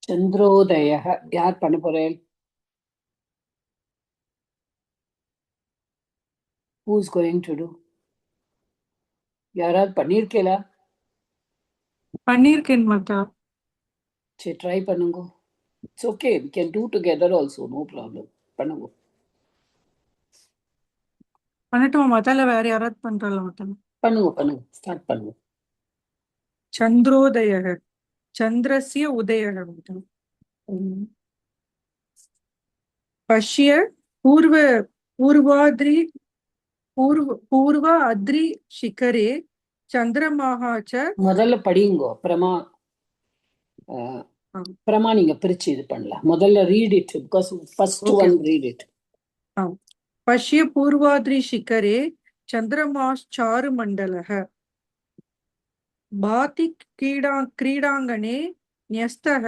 சந்திரோதய. யார் பண்ண போறேன்? Who's going to do? யாராவது பண்ணிருக்கீங்களா? பண்ணியிருக்கேன் மாதா. சரி, ட்ரை பண்ணுங்க. It's okay, we can do together also, no problem. பண்ணுங்க. பண்ணட்டுமா மாதா, இல்ல வேற யாராவது பண்றாளா மாதா? பண்ணுங்க ஸ்டார்ட் பண்ணுங்க. சந்திரோதய, சந்திரஸ்ய உதயः மாதா. பஷ்ய பூர்வ பூர்வாத்ரி பூர்வ அத்ரி சிகரே சந்திரமாஹ ச. முதல்ல படியுங்கோ, அப்புறமா அப்புறமா நீங்க பிரிச்சு இது பண்ணலாம். முதல்ல read it, because first okay. One read it. பஷ்ய பூர்வாத்ரி சிகரே சந்திரமாச்சாரு மண்டலः பாதி கிரீடாங்கனே ன்யஸ்தः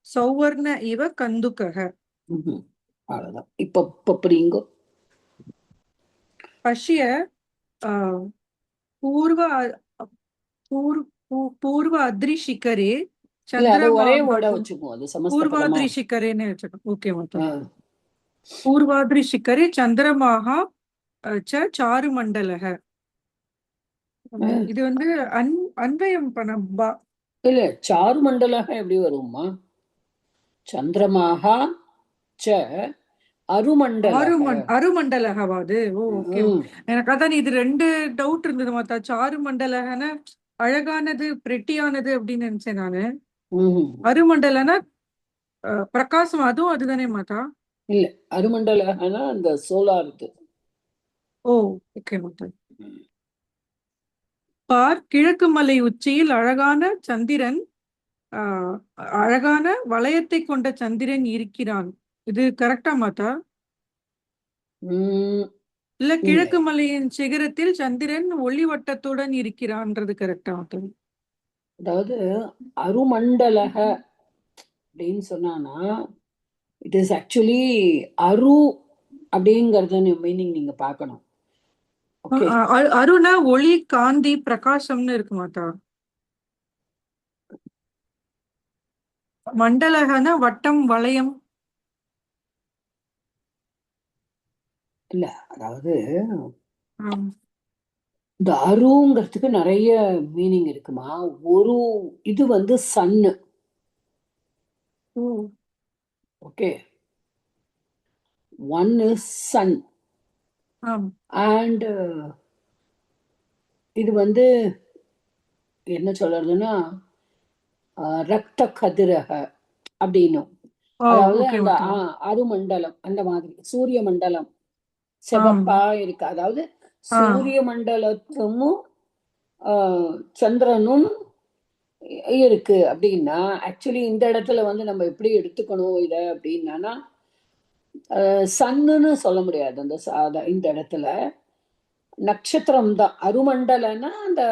சௌவர்ண இவ கந்துகः. அவ்வளவுதான். இப்ப புரியுங்கோ. பஷ்ய பூர்வ பூர்வ அத்ரி சிகரே இல்ல, அது ஒரே சந்திரமாஹ வேர்டா வச்சுக்குவோம், அது சமஸ்த பதமா. பூர்வாத்ரி சிகரேன்னு வச்சுக்கோம். ஓகே மாதா. பூர்வாத்ரி சிகரே சந்திரமாஹ ச சாரு மண்டலः. இது வந்து அன்வயம் பண்ண. இல்ல, சாரு மண்டலக எப்படி வருமா? சந்திரமாகா ச அருமண்டலக. அருமண்டலகவாது. ஓகே. எனக்கு அதான் இது ரெண்டு டவுட் இருந்தது மாத்தா. சாரு மண்டலகன அழகானது, பிரெட்டியானது அப்படின்னு நினைச்சேன் நானு. அருமண்டலனா பிரகாசம், அதுவும் அதுதானே மாதா? இல்ல, அருமண்டலகனா அந்த சோலார் இது. ஓ, ஓகே மாதா. பார், கிழக்கு மலை உச்சியில் அழகான சந்திரன், அழகான வளையத்தை கொண்ட சந்திரன் இருக்கிறான். இது கரெக்டா மாதா? இல்ல, கிழக்கு மலையின் சிகரத்தில் சந்திரன் ஒளிவட்டத்துடன் இருக்கிறான்றது கரெக்டா மாதா? அதாவது அருமண்டலக அப்படின்னு சொன்னானா, இட் இஸ் ஆக்சுவலி அரு அப்படிங்கறது மீனிங் நீங்க பார்க்கணும். அருணா ஒளி, காந்தி, பிரகாசம்னு இருக்கு மாதா. மண்டலகன வட்டம், வளையம். இல்ல, அதாவது இந்த அருங்கிறதுக்கு நிறைய மீனிங் இருக்குமா. ஒரு இது வந்து sun. Okay, one is sun. And இது வந்து என்ன சொல்றதுன்னா ரத்த கதிரக அப்படின்னும். அதாவது அந்த அருமண்டலம் அந்த மாதிரி சூரிய மண்டலம் செவப்பா இருக்கு. அதாவது சூரிய மண்டலத்தும் சந்திரனும் இருக்கு அப்படின்னா, ஆக்சுவலி இந்த இடத்துல வந்து நம்ம எப்படி எடுத்துக்கணும் இத அப்படின்னா, சன்னுன்னு சொல்ல முடியாது. அந்த இந்த இடத்துல நட்சத்திரம் தான். அருமண்டலம்னா அந்த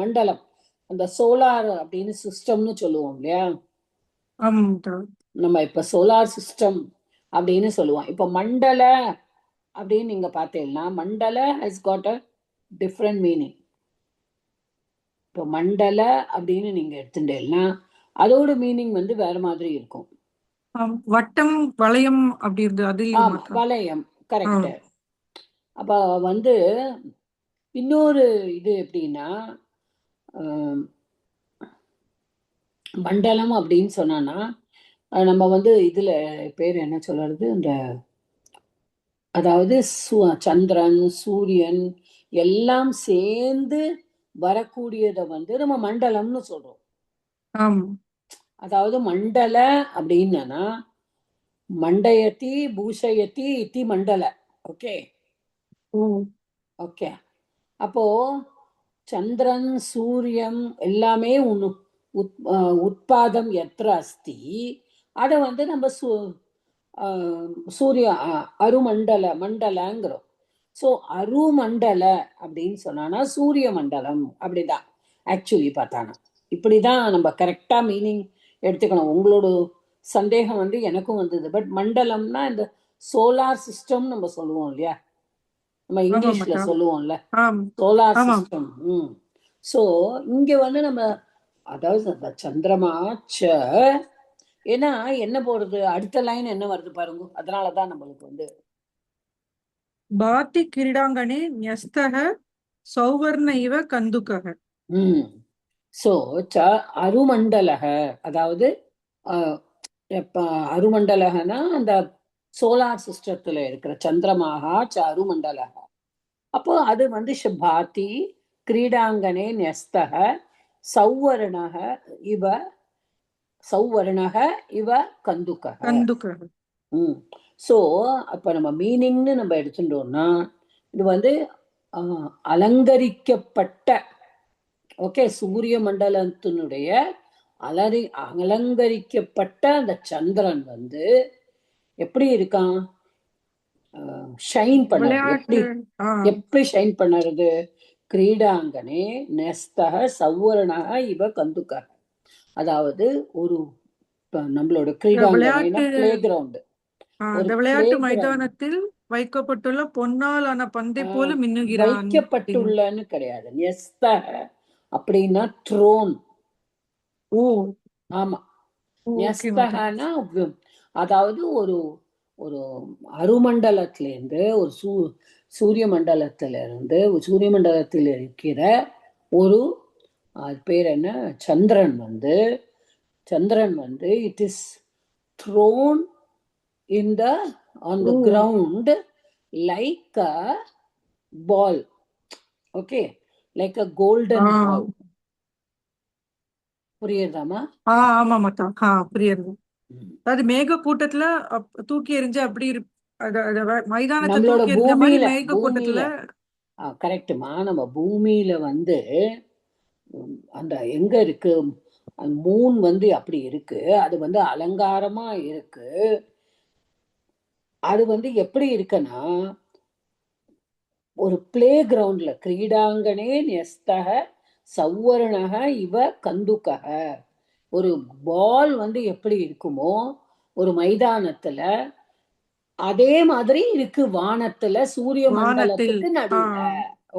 மண்டலம், அந்த சோலார் அப்படின்னு சிஸ்டம்னு சொல்லுவோம் இல்லையா. நம்ம இப்ப சோலார் சிஸ்டம் அப்படின்னு சொல்லுவோம். இப்ப மண்டல அப்படின்னு நீங்க பார்த்தீங்கன்னா, மண்டல has got a different meaning. இப்போ மண்டல அப்படின்னு நீங்க எடுத்துட்டேன்னா அதோட மீனிங் வந்து வேற மாதிரி இருக்கும். வட்டம், வளையம் அப்படி இருந்து அது வளையம் கரெக்ட். அப்ப வந்து இன்னொரு இது எப்படின்னா, மண்டலம் அப்படின்னு சொன்னான்னா நம்ம வந்து இதுல பேர் என்ன சொல்றது, இந்த அதாவது சந்திரன், சூரியன் எல்லாம் சேர்ந்து வரக்கூடியத வந்து நம்ம மண்டலம்னு சொல்றோம். அதாவது மண்டல அப்படின்னா மண்டயத்தி பூஷயத்தி இத்தி மண்டல. Okay okay. அப்போ சந்திரன், சூரியன் எல்லாமே உத்பாதம் எத்திர அஸ்தி, அதை வந்து நம்ம சூரிய அருமண்டல மண்டலங்கிறோம். ஸோ அருமண்டல அப்படின்னு சொன்னா சூரிய மண்டலம் அப்படிதான் ஆக்சுவலி பார்த்தானா. இப்படிதான் நம்ம கரெக்டா மீனிங் எடுத்துக்கணும். உங்களோட சந்தேகம் வந்து எனக்கும் வந்தது. பட் மண்டலம்னா இந்த சோலார் சிஸ்டம் நம்ம சொல்லுவோம் இல்லையா, நம்ம இங்கிலீஷ்ல சொல்லுவோம்ல சோலார் சிஸ்டம். ஸோ இங்க வந்து நம்ம அதாவது சந்திரமாச்ச ஏன்னா என்ன போறது, அடுத்த லைன் என்ன வருது பாருங்க. அதனாலதான் நம்மளுக்கு வந்து பாத்தி கிரீடாங்கனே ன்யஸ்தக சௌவர்ண இவ கந்துகக. சோ அருமண்டலக, அதாவது அருமண்டலகனா அந்த சோலார் சிஸ்டத்துல இருக்கிற சந்திரமாகா அருமண்டலக. அப்போ அது வந்து பாதி கிரீடாங்கனே ன்யஸ்தக சௌவர்ணக இவ சௌவர்ணக இவ கந்துகக. கந்துகக. சோ அப்ப நம்ம மீனிங்னு நம்ம எடுத்துட்டோம்னா இது வந்து அலங்கரிக்கப்பட்ட, ஓகே, சூரிய மண்டலத்தினுடைய அலங்கரிக்கப்பட்ட அந்த சந்திரன் வந்து எப்படி இருக்கான், ஷைன் பண்ணது. எப்படி ஷைன் பண்ணுறது, கிரீடாங்கனே நெஸ்தக சௌவர்ணக இவ கந்துக. அதாவது ஒரு நம்மளோட கிரீடாங்கனே பிளே கிரவுண்ட், அந்த விளையாட்டு மைதானத்தில் வைக்கப்பட்டுள்ள பொன்னாலான பந்தை போல மின்னுகிறான். வைக்கப்பட்டுள்ளன்னு கிடையாது, நெஸ்தக அப்படின்னா த்ரோன். ஓ ஆமா, நெஸ்தகனா அதாவது ஒரு ஒரு அருமண்டலத்திலிருந்து ஒரு சூரிய மண்டலத்திலிருந்து சூரிய மண்டலத்தில் இருக்கிற ஒரு பேர் என்ன, சந்திரன் வந்து it is thrown in the on the ground like a ball. Okay, like a golden ball. புரியுதாமா? ஆமா மாத்தா, புரியுது. அது மேக கூட்டத்துல தூக்கி எறிஞ்சு அப்படி மைதானத்தை தூக்கி எறிஞ்ச மாதிரி மேக கூட்டத்துல. கரெக்டுமா, நம்ம பூமியில வந்து அந்த எங்க இருக்கு மூன் வந்து அப்படி இருக்கு, அது வந்து அலங்காரமா இருக்கு. அது வந்து எப்படி இருக்குன்னா ஒரு பிளே கிரவுண்ட்ல கிரீடாங்கனே நெஸ்தக சௌவர்ணக இவ கந்துகக, ஒரு பால் வந்து எப்படி இருக்குமோ ஒரு மைதானத்துல அதே மாதிரி இருக்கு வானத்துல சூரிய மண்டலத்துக்கு நடுவுல.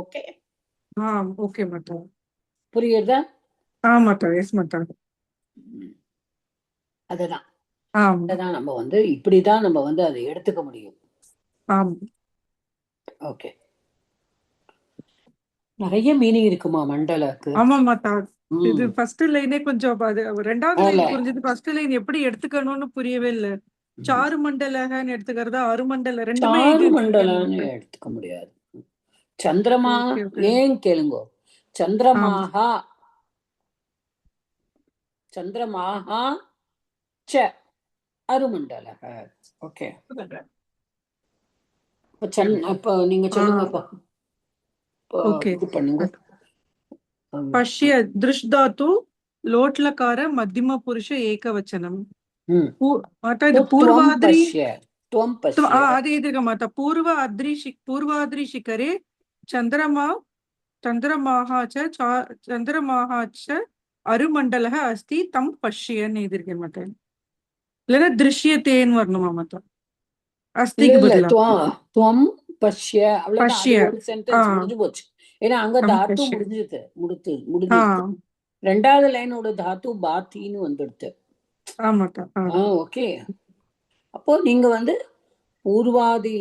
ஓகே ஓகே மாட்டா, புரியுதா? ஆமாட்டா, எஸ் மாட்டா. அதுதான் அதுதான் நம்ம வந்து இப்படிதான் நம்ம வந்து அதை எடுத்துக்க முடியும். ஓகே, நிறைய மீனிங் இருக்குமா மண்டலக்கு? ஆமா மாட்டா, இது ஃபர்ஸ்ட் லைனே கொஞ்சம் ரெண்டாவது லைன் புரிஞ்சது, ஃபர்ஸ்ட் லைன் எப்படி எடுத்துக்கணும்னு புரியவே இல்ல. சாரு மண்டலகன்னு எடுத்துக்கிறதா அருமண்டல ரெண்டுமே மண்டலம்னு எடுத்துக்க முடியாது. சந்திரமா ஏன் கேளுங்க, சந்திரமாகா ச அருமண்டலக. ஓகே, அப்ப நீங்க சொல்லுங்கப்பா. பண்ணுங்க. பஷ்ய திருஷ்தாத்து லோட்லகார மத்தியம புருஷ ஏகவச்சனம். பூர்வாத்ரி அதே இதுக மாத்தா, பூர்வாத்ரி சிகரே சந்திரமாஹாச்ச அருமண்டலக அஸ்தி தம் பஷ்யன்னு எழுதிருக்கேன் மாட்டேன். இல்லைன்னா திருஷ்யத்தேன்னு வரணுமா மாத்தா, அஸ்திக்கு பதிலா துவம் பஷ்ய, அவ்வளவுதான், ஒரு சென்டென்ஸ் முடிஞ்சு போச்சு. ஏன்னா அங்க தாத்து முடிஞ்சிருது. ரெண்டாவது லைனோட தாத்து பாத்தின்னு வந்துடுது. ஓகே, அப்போ நீங்க வந்து பூர்வாதி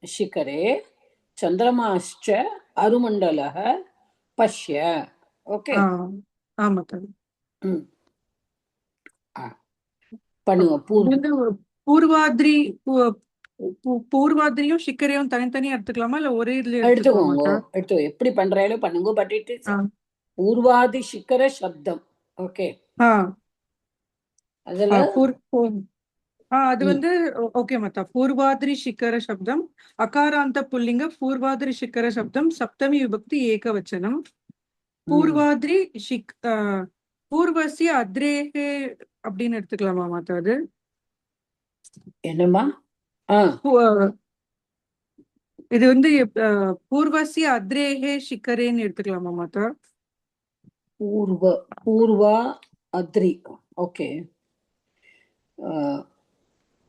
சிகரே சந்திரமாஷ்ச அருமண்டலக பஷ்ய. ஓகே, பண்ணுங்க. பூர்வாதிரியும் சிக்கரையும் தனித்தனியா எடுத்துக்கலாமா இல்ல ஒரே இதுல எடுத்துக்கோங்க? எப்படி பண்றாலும் பண்ணுங்க. பட் இட் இஸ் பூர்வாதி சிக்கர சப்தம். ஓகே, அதுல அது வந்து ஓகே மத்தா, பூர்வாதிரி சிக்கர சப்தம் அகாராந்த புல்லிங்க பூர்வாதிரி சிக்கர சப்தம் சப்தமி விபக்தி ஏகவச்சனம். பூர்வாதிரி பூர்வசிய அத்ரேகே அப்படின்னு எடுத்துக்கலாமா மாத்தா? அது என்னமா? இது வந்து பூர்வசிய அத்ரேகே சிக்கரேன்னு எடுத்துக்கலாமா மாத்தா? பூர்வா அத்ரி. ஓகே,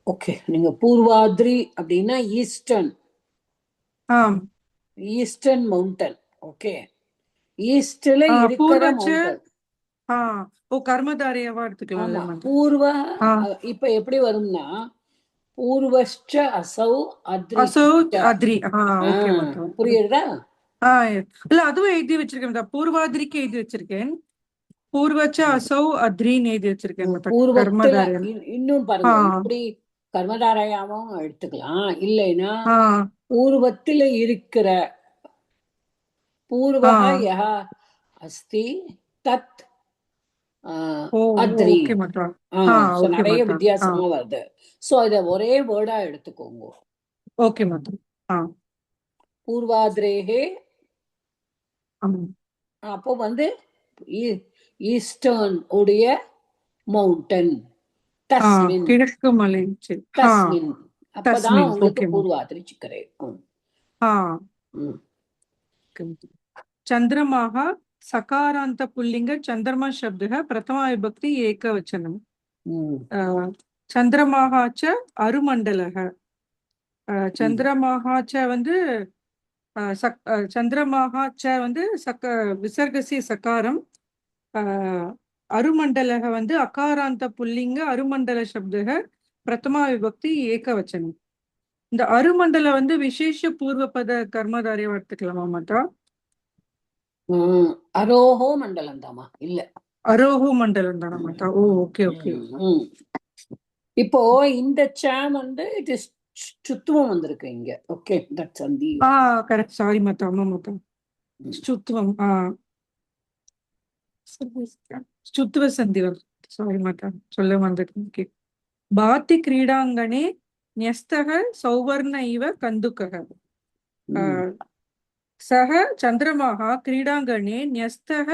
ஓகே, நீங்க பூர்வாத்ரி அப்படின்னா ஈஸ்டர்ன் மவுண்டன். ஓகே, ஈஸ்ட்ல இருக்கிற மவுண்டன். ஓ கர்மதாரையாவா எடுத்துக்கலாம்ல ஆமா மத்த. பூர்வ ஆ இப்ப எப்படி வரும்னா பூர்வஷ்ச அசௌ அத்ரி அசோ அத்ரி. ஓகே ஆஹ் மத்த. புரியுறதா? இல்ல அதுவும் எழுதி வச்சிருக்கேன் மத்த. பூர்வாதிரிக்கு எழுதி வச்சிருக்கேன். பூர்வச்ச அசௌ அத்ரின்னு எழுதி வச்சிருக்கேன் மத்த. பூர்வத்துல கர்மதாரியம். இன்னும் ஆ பாருங்க இப்படி கர்மதாரையாவும் எடுத்துக்கலாம், இல்லைன்னா ஆ பூர்வத்துல இருக்கிற ஆ பூர்வஹ யஹ அஸ்தி தத் ஓ அத்ரி. ஓகே மத்த. ஸோ ஓகே நிறைய மத்த. வித்தியாசமா வருது. ஸோ இதை ஒரே வேர்டா எடுத்துக்கோங்க. ஓகே மத்த. பூர்வாதிரேகே அப்போ வந்து ஈஸ்டர்ன் உடைய மவுண்டன் தஸ்மின். கிழக்கு மலை. தஸ்மின் அப்பதான் தஸ்மின். உங்களுக்கு ஓகே மத்த. பூர்வாதிரி சிக்கரே. चंद्रमाः सकारांत पुल्लिंग चंद्रमा शब्दः प्रथमा विभक्ति एकवचनम्. चंद्रमाः च अरुमण्डलः. चंद्रमाः च வந்து चंद्रमाः च வந்து விசர்கசி சகாரம். अरुमण्डलः வந்து अकारांत पुल्लिंग अरुमण्डल शब्दः प्रथमा विभक्ति एकवचनम्. இந்த அருமண்டல வந்து விசேஷ பூர்வபத கர்மதாரையா எடுத்துக்கலாமா மாட்டா? அரோஹோ மண்டலம் தாமா, இல்ல அரோஹோ மண்டலம் தானா மாட்டா? ஓ ஓகே ஓகே. இப்போ இந்த சாம் வந்து இட் இஸ் சுத்துவம் வந்திருக்கு இங்க. ஓகே தட் சந்தி. கரெக்ட். சாரி மாத்தா. ஆமா மாத்தா. சுத்துவம். சுத்துவ சந்தி. சாரி மாத்தா, சொல்ல வந்திருக்கு. பாத்தி கிரீடாங்கனே न्यस्तः सौवर्ण इव कन्दुकः. सः चन्द्रमाः क्रीडाङ्गणे न्यस्तः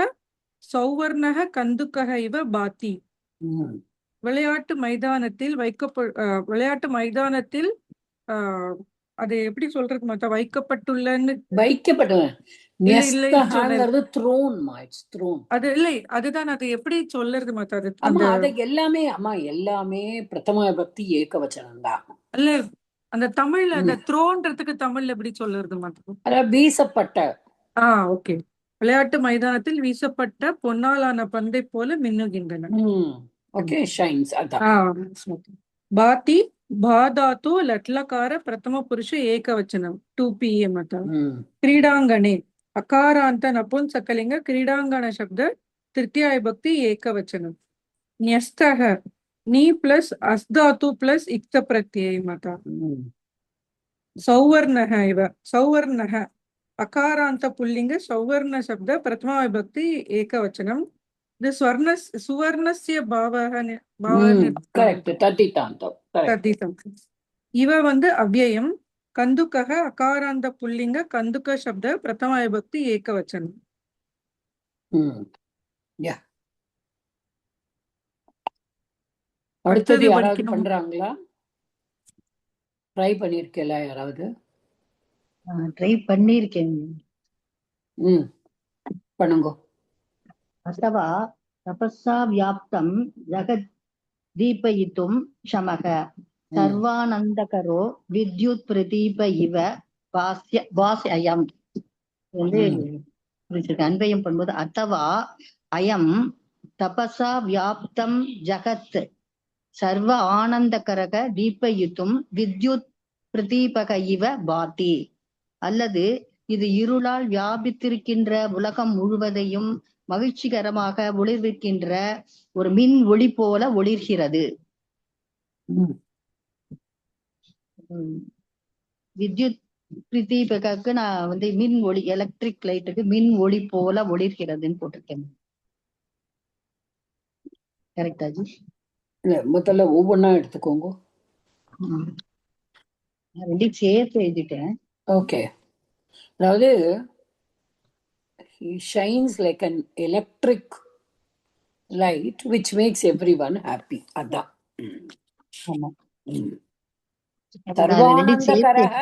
सौवर्णः कन्दुकः इव भाति. விளையாட்டு மைதானத்தில் விளையாட்டு மைதானத்தில் அது எப்படி சொல்றது மத்த, வைக்கப்பட்டுள்ளன்னு. அது இல்லை, அதுதான் அது எப்படி சொல்றது மத்த. அது அது எல்லாமே அம்மா எல்லாமே பிரதம விபக்தி ஏகவச்சனம் தான். இல்ல அந்த தமிழ்ல அந்த த்ரோன்றதுக்கு தமிழ்ல எப்படி சொல்றது மத்த? அத வீசப்பட்ட. ஓகே. விளையாட்டு மைதானத்தில் வீசப்பட்ட பொன்னாலான பந்தை போல மின்னுகின்றன. Okay shines. அதான் பாதி பாதாத்து லட்லகார பிரதம புருஷ ஏகவச்சனம் 2 மத்த. क्रीडांगणे अकारांत नपुंसकलिंग क्रीडांगण शब्द तृतीया विभक्ति एकवचनम. न्यस्तः नी प्लस अस्धातु प्लस इक्त प्रत्यय मता. सौवर्णः इव सौवर्णः अकारांत पुल्लिंग सौवर्ण शब्द प्रथमा विभक्ति एकवचनम. The सुवर्णस्य भावः करेक्ट तद्धितान्तं. इव வந்து அவ்யயம். கந்துக்கः அகாராந்த புல்லிங்க கந்துக்க சப்த பிரதம விபக்தி ஏகவச்சனம். அடுத்தது யாராவது பண்றாங்களா? ட்ரை பண்ணிருக்கல யாராவது? ட்ரை பண்ணிருக்கேன். பண்ணுங்க. अथवा तपस्सा व्याप्तं जगत् दीपयितुं क्षमः सर्वानन्दकरो विद्युत् प्रदीप इव வாஸ்யம் வந்து அன்பயம் பண்ணும்போது அத்தவா அயம் தபசா வியாப்தம் ஜகத் சர்வ ஆனந்தகரக தீபயுத்தும் வித்யுத் பிரதீபக இவ பாதி. அல்லது இது இருளால் வியாபித்திருக்கின்ற உலகம் முழுவதையும் மகிழ்ச்சிகரமாக ஒளிர்விக்கின்ற ஒரு மின் ஒளி போல ஒளிர்கிறது. வித்யுத் பிரதீபகக்கு நான் வந்து மின் ஒளி, எலக்ட்ரிக் லைட்டுக்கு மின் ஒளி போல ஒளிர்கிறதுன்னு போட்டிருக்கேன். கரெக்டாஜி? முதல்ல ஒவ்வொன்னா எடுத்துக்கோங்க. ரெண்டையும் சேர்த்து எழுதிட்டேன். ஓகே. அதாவது he shines like an electric light which makes everyone happy. அதான். சர்வானந்தகரஹ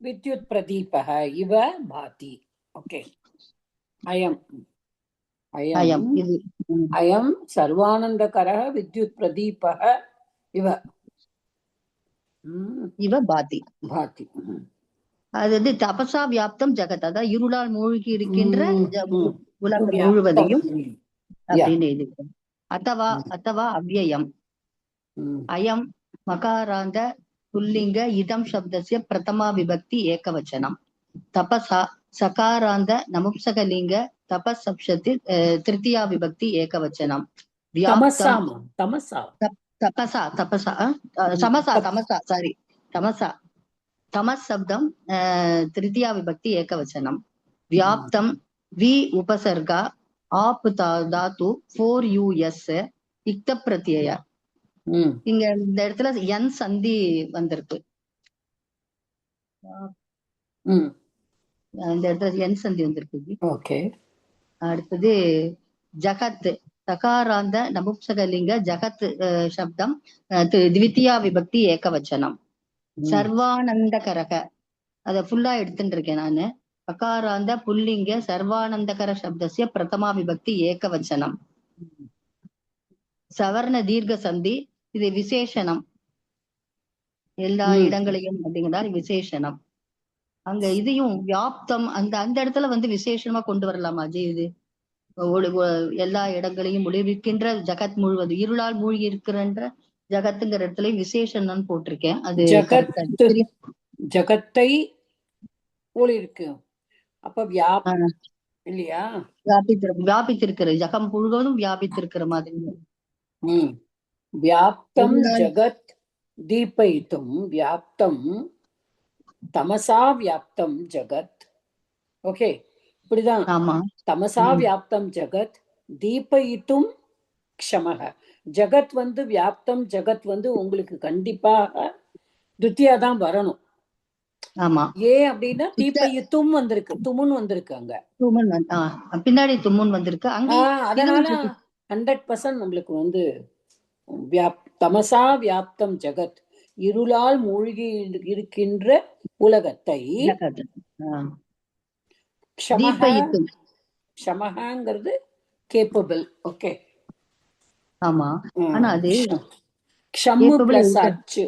வித்யுத் பிரதீபஹ இவ பாதி. ஓகே. அயம் சர்வானந்தகரஹ வித்யுத் பிரதீபஹ இவ பாதி. அது வந்து தபசா வியாப்தம் ஜகத், அதான் இருளால் மூழ்கி இருக்கின்ற உலகம் முழுவதையும் அப்படின்னு எழுதிக்கிறேன். அத்தவா ம். அத்தவா அவ்யயம் ம். அயம் மகாராந்த புல்லிங்க இதம் சப்தஸ்ய பிரதமா விபக்தி ஏகவச்சனம் தபசா சகாராந்த நமும்சகலிங்க தபசப்ஷத்து திருத்தியா விபக்தி ஏகவச்சனம் வியாப்தம் தமசாமா தமசா தபசா தபசா சமசா தமசா சாரி தமசா தமஸ் சப்தம் திருத்தியா விபக்தி ஏகவச்சனம் வியாப்தம் வி உபசர்கா ஆப் தாத்து 4US இக்த பிரத்யய. இங்க இந்த இடத்துல என் சந்தி வந்திருக்கு. இந்த இடத்துல என் சந்தி வந்திருக்கு. ஓகே. அடுத்தது ஜகத் சகாராந்த நபும்சகலிங்க ஜகத் சப்தம் த்விதியா விபக்தி ஏகவச்சனம். சர்வானந்தகரக அத ஃபுல்லா எடுத்துட்டு இருக்கேன் நானு. அகாராந்த புல்லிங்க சர்வானந்தகர சப்தஸ்ய பிரதமா விபக்தி ஏகவச்சனம். சவர்ண தீர்க்க சந்தி இது விசேஷனம், எல்லா இடங்களையும் அப்படிங்கிறதால விசேஷனம். அங்க இதையும் வியாப்தம் அந்த அந்த இடத்துல வந்து விசேஷமா கொண்டு வரலாமா ஜி? இது எல்லா இடங்களையும் ஒளிர்விக்கின்ற ஜகத் முழுவது இருளால் மூழ்கி இருக்கிறன்ற ஜகத்துங்கிற இடத்துல விசேஷம்னு போட்டிருக்கேன். அது ஜகத்தை ஒளி இருக்கு. அப்ப இல்லையா? வியாபித்திருக்கிற ஜகம் முழுவதும் வியாபித்திருக்கிற மாதிரி. வியாப்தம் ஜகத் தீபயித்தும் வியாப்தம் தமசா வியாப்தம் ஜகத். ஓகே, இப்படிதான். தமசா வியாப்தம் ஜகத் தீபயித்தும் க்ஷமக. ஜகத் வந்து வியாப்தம் ஜகத் வந்து உங்களுக்கு கண்டிப்பாக துத்தியா தான் வரணும். ஏன் அப்படின்னா தீபயித்தும் வந்திருக்கு, துமுன் வந்திருக்கு, அங்க பின்னாடி தும்முன் வந்திருக்கு. அதனால 100% நம்மளுக்கு வந்து தமசா வியாப்தம் ஜகத் இருளால் மூழ்கி இருக்கின்ற உலகத்தை க்ஷமஹங்கிறது கேப்பபிள். ஓகே. ஆமா, ஆனா அது க்ஷம்மு பிளஸ் அச்சு.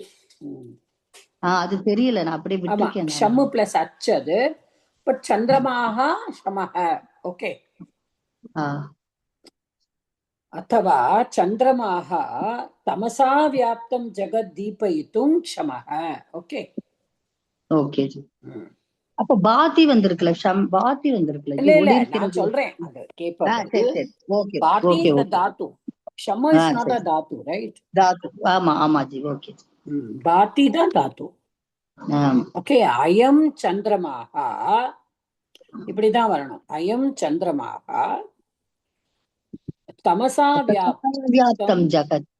அது தெரியல, நான் அப்படியே விட்டுருக்கேன். க்ஷம்மு பிளஸ் அச்சு அது. பட் சந்திரமாஹா ஷமஹ. ஓகே. அத்தவா சந்திரமாஹ தமசா வியாப்தம் ஜகத் தீபயித்தும் க்ஷமஹ. ஓகே. ஓகே. அப்ப பாத்தி வந்திருக்குல, பாத்தி வந்திருக்குல. இல்ல இல்ல, நான் சொல்றேன் அது கேப்பபிள். பாத்தி is the Tattva, க்ஷம is not a Tattva, right? தாத்து. ஆமா ஆமா ஜி. ஓகே. பாத்தி தான் தாத்து. ஓகே. அயம் சந்திரமாஹா இப்படிதான் வரணும். அயம் சந்திரமாஹா தமசா வியாப்தம் ஜகத்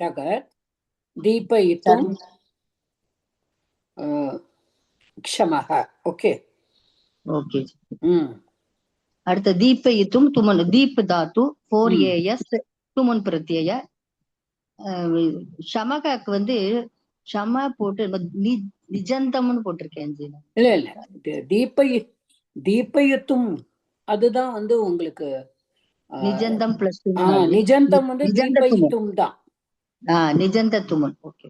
ஜகத் தீபயித்தும் க்ஷமஹ. ஓகே. ஓகே. அடுத்த தீபயித்தும் துமன் தீப் தாத்து 4AS துமன் பிரத்யய. ஷமகாக்கு வந்து ஷம போட்டு நிஜந்தம்னு போட்டிருக்கேன். இல்ல இல்ல, தீபயுத்தும் அதுதான் வந்து உங்களுக்கு நிஜந்தம் பிளஸ் நிஜந்தம் வந்து தீபயுத்தும் தான். நிஜந்த துமன். ஓகே.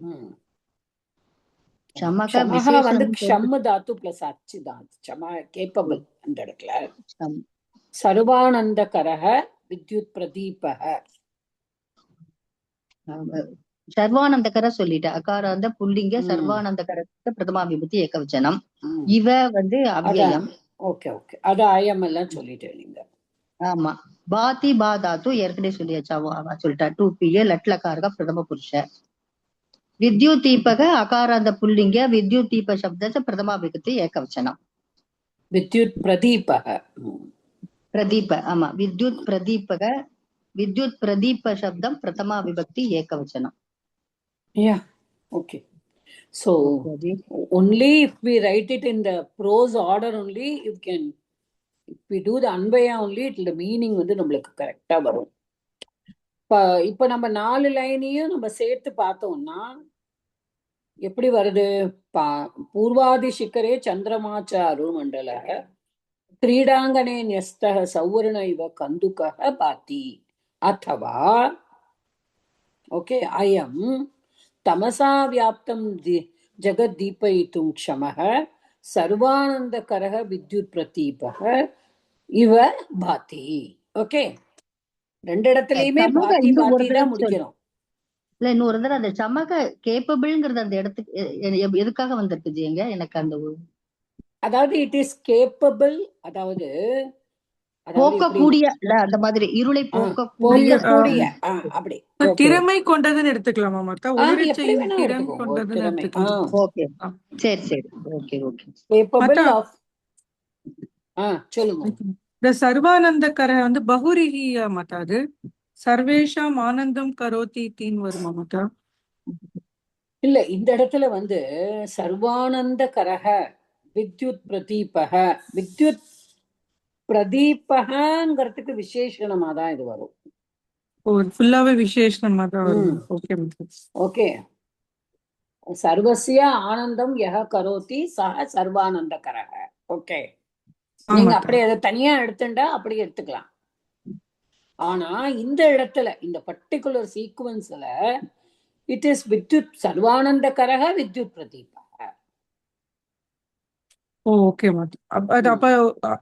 ஷமஹா வந்து ஷம்மு தாத்து பிளஸ் அச்சு தான். ஷம கேப்பபிள் அந்த இடத்துல. சர்வானந்த கரஹ வித்யுத் பிரதீபஹ. சர்வானந்தகர சொல்லிட்டேன். அகாராந்த புல்லிங்க சர்வானந்தகர பிரதமா விபூதி ஏகவச்சனம். இவ வந்து அவ்யயம். ஓகே ஓகே, அது அயம் எல்லாம் சொல்லிட்டேன் நீங்க. ஆமா. பாதி பாதாத்து ஏற்கனவே சொல்லியாச்சா? சொல்லிட்டா. 2PA லட்லகாரக பிரதம புருஷ. வித்யுத் தீபக அகாராந்த புல்லிங்க வித்யுத் தீப சப்த பிரதமா விபூதி ஏகவச்சனம். வித்யுத் பிரதீபக. பிரதீப. ஆமா, வித்யுத் பிரதீபக வித்யுத் பிரதீப சப்தம் பிரதமா விபக்தி ஏகவச்சனம். Yeah, okay. So only if we write it in the prose order only, you can, if we do the anvaya only, the meaning வந்து நம்மளுக்கு கரெக்டா வரும். இப்ப நம்ம 4 லைனையும் நம்ம சேர்த்து பார்த்தோம்னா எப்படி வருது? பூர்வாதி சிக்கரே சந்திரமாச்சாரு மண்டல கிரீடாங்கனே ன்யஸ்தஹ சௌவர்ண இவ கந்துகஹ பாதி அத்தவா. ஓகே. அயம் தமசா வியாப்தம் ஜகத் தீபயித்தும் க்ஷமஹ சர்வானந்தகரஹ வித்யுத் பிரதீபஹ இவ பாதி. ஓகே. ரெண்டு இடத்துலயுமே சமக பாத்தி இன்னும் ஒரு பாத்தி தடவை தான் முடிக்கணும். இல்ல இன்னொரு தடவை அந்த சமக கேப்பபிள்ங்கிறது அந்த இடத்துக்கு எதுக்காக வந்திருக்கு ஜிங்க எனக்கு அந்த அதாவது இட் இஸ் கேப்பபிள், அதாவது அதாவது எப்படி போக்கக்கூடிய இல்ல அந்த மாதிரி இருளை போக்கக்கூடிய போக்கக்கூடிய அப்படி திறமை கொண்டதுன்னு எடுத்துக்கலாமா மாத்தா? ஒளிரச் எப்படி செய்யும் வேணா திறன் எடுத்துக்கோங்க, கொண்டதுன்னு திறமை. எடுத்துக்கலாம். ஓகே சரி சரி ஓகே ஓகே கேப்பபிள் மாத்தா, ஆஃப் சொல்லுங்க. இந்த சர்வானந்தகர வந்து பகுரிகியா மாத்தா? அது சர்வேஷாம் ஆனந்தம் கரோதி தீன் வருமா மாத்தா? இல்ல, இந்த இடத்துல வந்து சர்வானந்த கரக வித்யுத் பிரதீபக, வித்யுத் பிரதீபகங்கிறதுக்கு விசேஷணமா தான் இது வரும். ஃபுல்லாவே விசேஷமா தான் வரும். ஓகே மாத்தா. ஓகே, சர்வசிய ஆனந்தம் யஹ கரோதி சஹ சர்வானந்த கரக. ஓகே, நீங்க அப்படியே அதை தனியா எடுத்துட்டா அப்படி எடுத்துக்கலாம். ஆனா இந்த இடத்துல இந்த பர்டிகுலர் சீக்வன்ஸ்ல இட் இஸ் வித்யுத் சர்வானந்த கரக வித்யுத் பிரதீபக. ஓகே மாத்தா.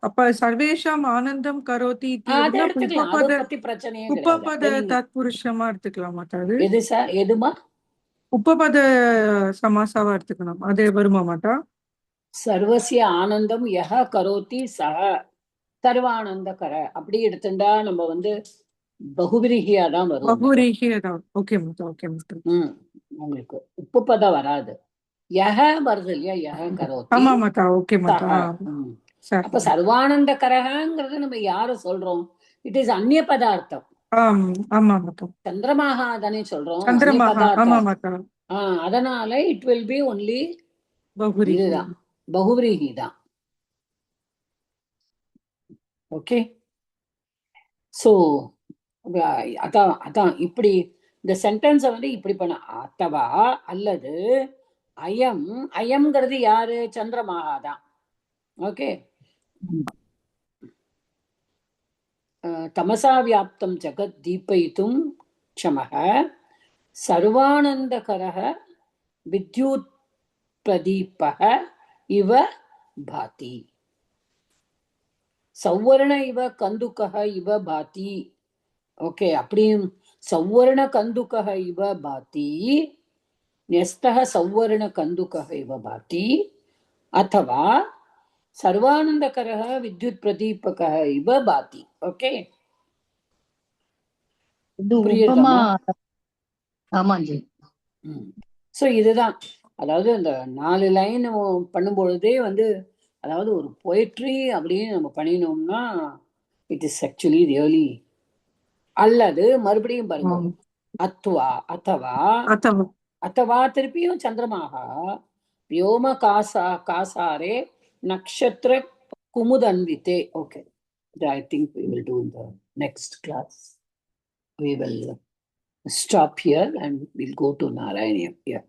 அப்ப சர்வேஷாம் ஆனந்தம் கரோதி அதை எடுத்துக்கலாம், அதை பத்தி பிரச்சனையே கிடையாது. உபபத தத்புருஷமா எடுத்துக்கலாம் மாத்தா? அது எது சார், எதுமா? உபபத சமாசாவா எடுத்துக்கணும், அது வருமா மாட்டா? சர்வசிய ஆனந்தம் யஹ கரோதி சஹ சர்வானந்த கர அப்படி எடுத்துட்டா நம்ம வந்து பகுவிரிகியா தான் வரும். பகுரிகியா தான். ஓகே மாத்தா, ஓகே மாத்தா. உங்களுக்கு உப்பு பதம் வராது, யஹ வருது இல்லையா, யஹ கரோதி. ஆமா மாத்தா, ஓகே மாத்தா. அப்ப சர்வானந்த கரகங்கிறது நம்ம யார சொல்றோம்? இட் இஸ் அந்நிய பதார்த்தம். ஆமா மாத்தா. சந்திரமாக தானே சொல்றோம், சந்திரமாக. ஆமா மாத்தா. அதனால இட் வில் பி ஒன்லி பகுரிகி. இதுதான், பகுவிரிகி தான். ஓகே, சோ அதான் அதான் இப்படி இந்த சென்டென்ஸை வந்து இப்படி பண்ண, அத்தவா அல்லது அயம், அயம்ங்கிறது யாரு? சந்திரமாகா தான். ஓகே, தமசா வியாப்தம் ஜகத் தீபயித்தும் க்ஷமஹ சர்வானந்தகரஹ வித்யுத் பிரதீபஹ இவ பாதி சௌவர்ண இவ கந்துகஹ இவ பாதி. ஓகே, அப்படியும் சௌவர்ண கந்துகஹ இவ பாதி, ன்யஸ்தஹ சௌவர்ண கந்துகஹ இவ பாதி, அத்தவா சர்வானந்தகரஹ வித்யுத் பிரதீபகஹ இவ பாதி. ஓகே, புரியுதா? ஆமாஞ்சி. சோ இதுதான், அதாவது அந்த 4 லைன் பண்ணும்பொழுதே வந்து, அதாவது ஒரு போயட்ரி அப்படின்னு நம்ம பண்ணினோம்னா இட் இஸ் ஆக்சுவலி ரியலி. அல்லது மறுபடியும் பாருங்க, அத்வா அத்தவா அத்தவா திருப்பியும் சந்திரமாக வியோம காசாரே நக்ஷத்திர குமுதன்விதே. Okay, I think we will do in the next class. We will stop here and we'll go to Narayana. Yeah.